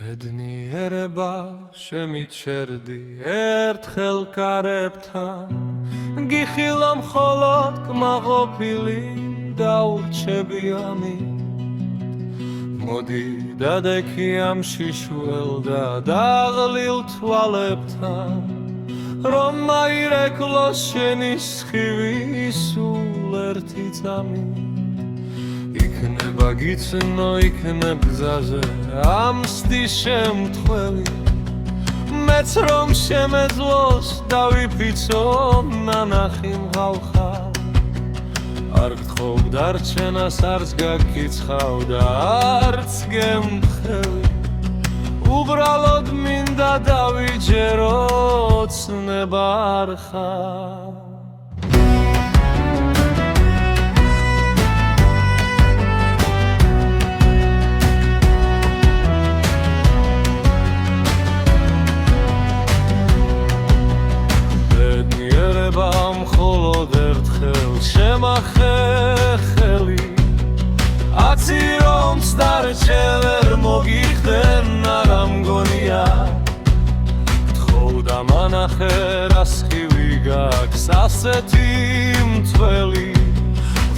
ბედნიერება შემიჩერდი ერთხელ კარებთან გიხილა მხოლოდ კმაყოფილი დაურჩებიანი მოდი დადექი ამ შიშველდა დაღლილ თვალებთან რომ მაირეკლოს შენი სხივი სულ ერთი წამი იქნება გიცნო იქნებ გზაზე ამსდი შემთხვევი მეც რომ შემეძლოს დავიფიცო ნანახი მღავხარ არ გთხოვ დარჩენას არც გაგკიცხავ და არც გემხევი უბრალოდ მინდა დავიჯერო ცნება არ ხარ მხოლოდ ერთხელ შემახეხელი აცი რომც დარჩევერ მოგიხდენ არა მგონია გთხოვ და მანახე რა სხივი გაქვს ასეთი მწველი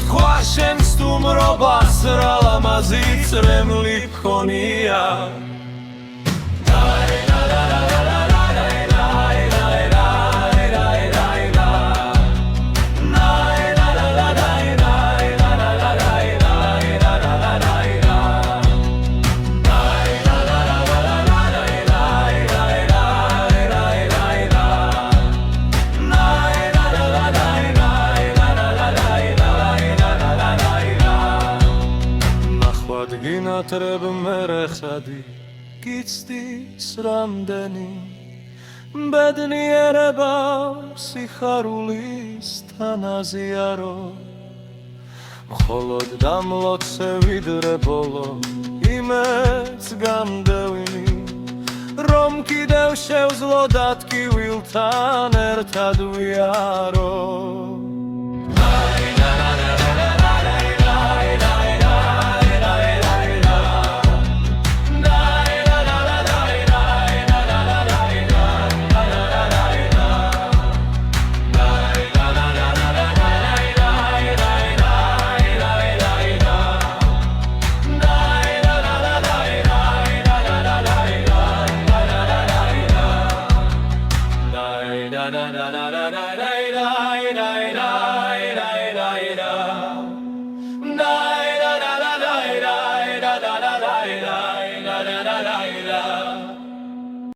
თქვა შენ სტუმრობას რა ლამაზი წრემლი გქონია გინათრებ მერეხადი გიცდის რამდენი ბედნიერება სიხარულის თანაზიარო მხოლოდ დამლოცე ვიდრე ბოლო იმეც გამდევინი რომ კიდევ შევძლო დათკივილთან ერთად ვიარო la la la la la